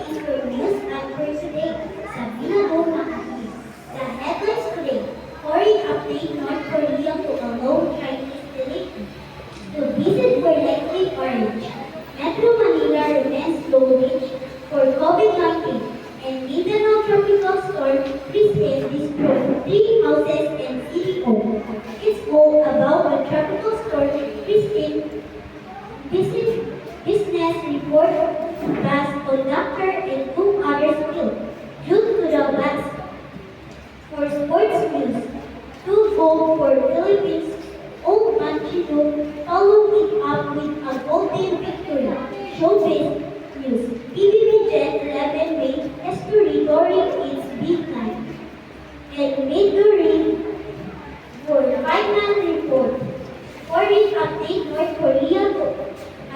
is for news and for today. Sabina Go Makati. The headlines today. Foreign update North Korea to allow Chinese delivery. The visit for likely orange. Metro Manila remains low rich for COVID-19. And Mindanao tropical storm Christine destroyed 3 houses and CEO. It's all about the tropical storm Christine business report bus conductor and 2 others killed due to the blast. For sports news, 2 goals for Philippines. Old Manchino followed it up with a golden victory. Showbiz news. PBB Jet 11 made history during its big night. And Midori for final report. Foreign update North Korea to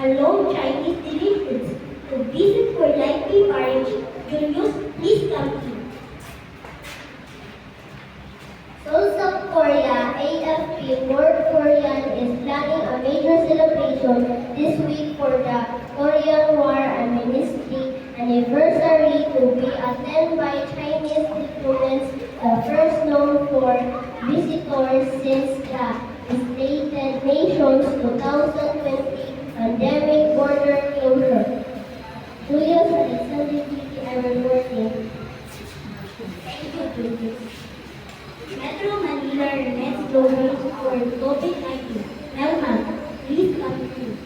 allow Chinese delegates to visit for likely marriage. Julius, please come in. South Korea, AFP North Korean is planning a major celebration this week for the Korean War Amnesty anniversary to be attended by Chinese diplomats, the first known for visitors since the United Nations 2020 pandemic border closure. Julius Alexander I reporting. Thank you, Julius. Metro Manila remains low risk for COVID-19. Melman, please continue.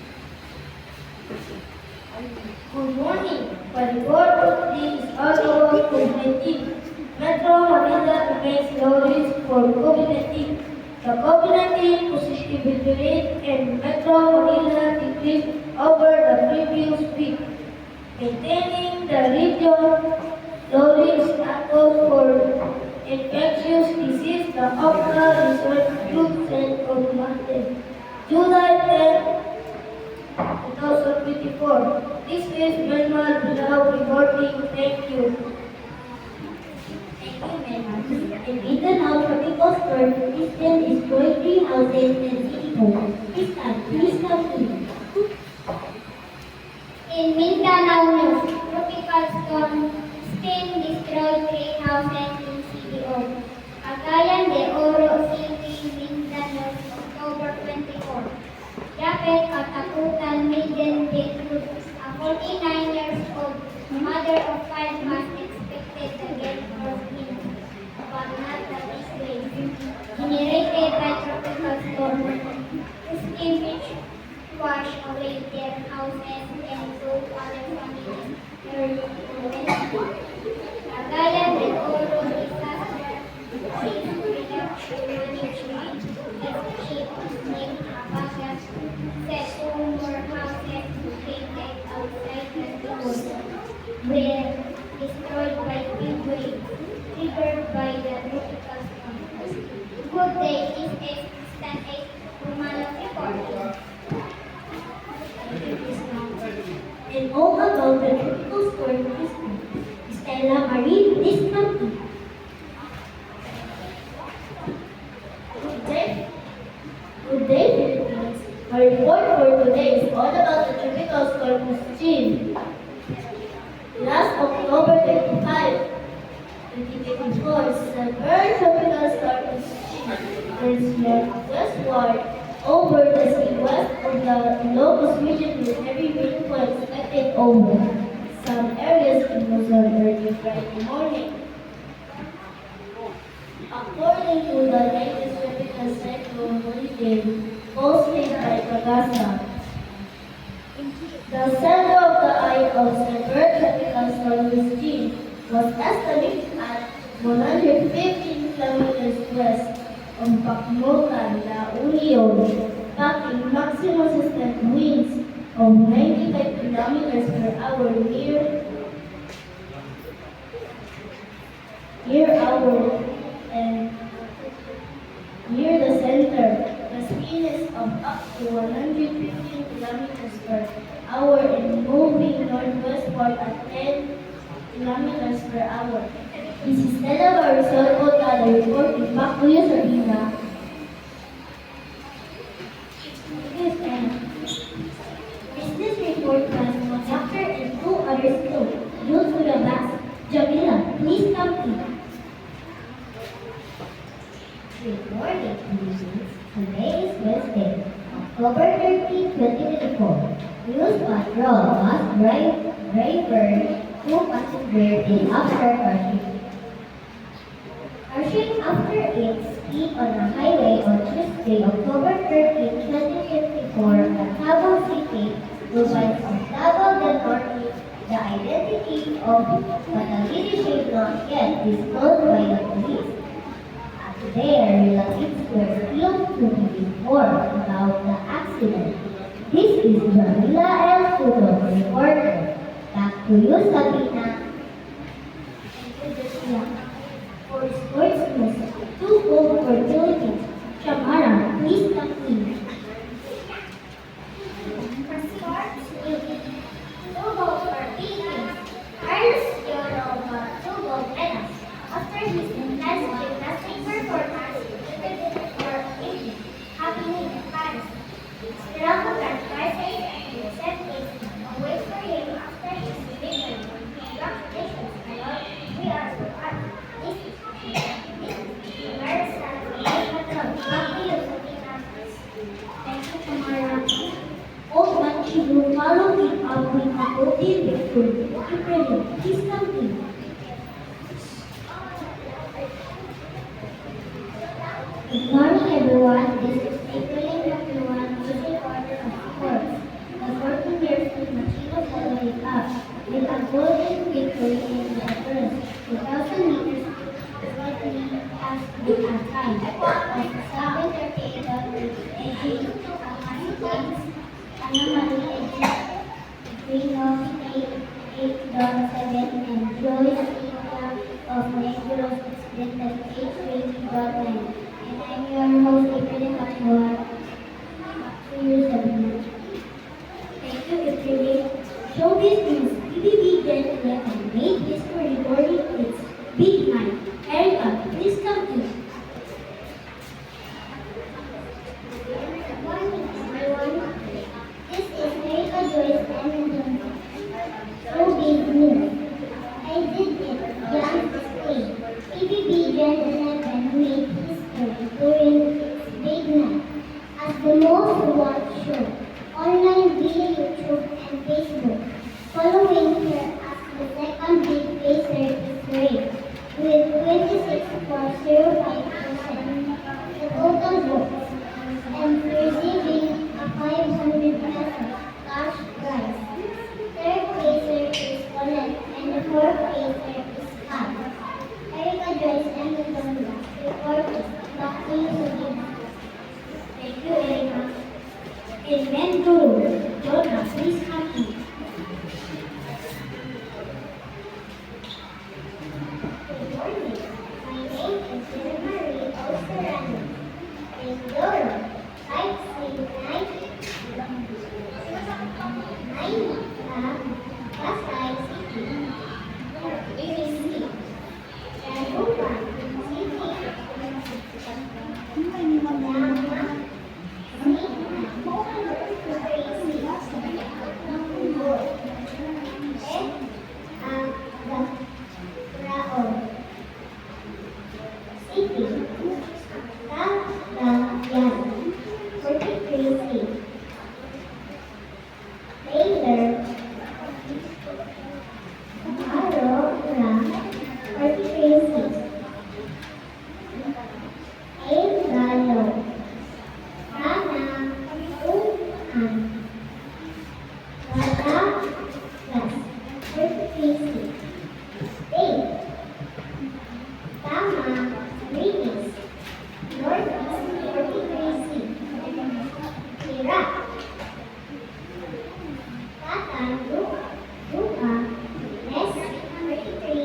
Good morning. The report today is all about COVID-19. Metro Manila remains low risk for COVID-19. The COVID-19 positivity rate in Metro Manila decreased over the previous week, maintaining the region low risk status for infectious disease. The OPNA Research Group sent on Monday, July 10, 2024. This is Melman Bilao reporting. Thank you. Thank you, Melman. In Mindanao tropical storm, Christian destroyed 3 houses and CEO. Christian, please continue. In Mindanao news, tropical storm Sting destroyed 3 houses in CDO. Cagayan de Oro City, Mindanao, October 24. Japet Katakutan Maiden Bedroom, a 49 years old mother of 5 months expected to get birth in but not at this grade. Generated by tropical storm, Christine Beach washed away their houses and drove other families early in Wednesday. Cagayan de Oro disaster reduction management chief named Abagas said 2 more houses located outside the town were destroyed by big waves triggered by the tropical storm. Good day, this is Stan 8 Romano reporting. And all about the tropical storm Christine. Stella Marie, please continue. Good day, Philippines. My report for today is all about the tropical storm Christine. Last October 25, 2024, severe tropical storm Christine moved westward over the sea west of the Ilocos region with heavy rainfall expected over some areas in Luzon early Friday morning. According to the latest tropical cyclone bulletin posted by Pagasa, the center of the eye of severe tropical storm Christine was estimated at 115 kilometers west of Bacnotan, La Union, packing maximum sustained winds of 95 kilometers per hour near our and near the center. The speed of up to 115 kilometers per hour and moving northwestward at 10 kilometers per hour. This is Stella Marisol Otala reporting. Back to you, Sabina. Business report was conductor and 2 others killed due to Roll bus driver, two passengers in after crashing. Crashing after its speed on a highway on Tuesday, October 13, 2054 at Davao City, provides of Davao del Norte the identity of but a leadership not yet disclosed by the police. Their relatives were still to be informed about the accident. This is Jamila L. Tudo, reporter. Back to you, Sabina. For sports news, 2 goals for Philippines. Shamara, please continue. For sports news, 2 goals for Philippines. Carlos Yoro 2 gold medals after his intense gymnastic performance for Italy. Happy New Year, Paris. Struggle and crisis and set is away for him after his victory. Congratulations, my lord. We are so happy. This is very sad. Back to you, Sabina. Thank you, Shamara. Old Manchibu followed it up with a golden victory. April, please continue. Good morning, everyone. This is April 21, Music Order of Sports. The 14 years old Machino followed it up with a golden victory in the first 2,000 meters slightly past the time of 7:38 AG. Anamali AG 3:08.7 and Joyce Ika of 9:06.8 and I'm your host, April Machua. Back to you, Sabina. Thank you, April. Showbiz News, PBB Gen 11 made history recording its big night. Erica, please continue. Good morning, everyone. This is Erika Joyce Hamilton. Showbiz News. I did it. Young Stay. PBB Gen 11 made history during its big night as the most watched show online via YouTube and Facebook, following her as the second big pacer is ranked with 26.05% the total votes and receiving a 500 pesos cash prize. Third pacer is Colette and the fourth pacer is Pat. Erica Joyce Hamilton reported. Back to you, Sabina. Thank you, Erica. In Mendoro, Jonah, please continue. Good morning. My name is Jenna Marie Osterano. In Doro, sightseeing night. Pasay City.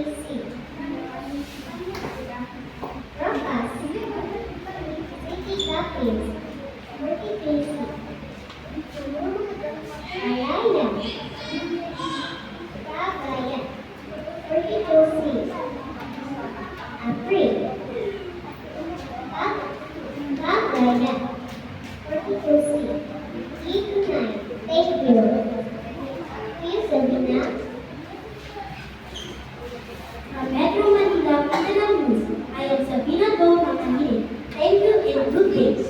ABC. Dagupan City. Thank you. Please, Sabina. From Metro Manila, Mindanao News, I am Sabina Dong Makanili. Thank you and good day.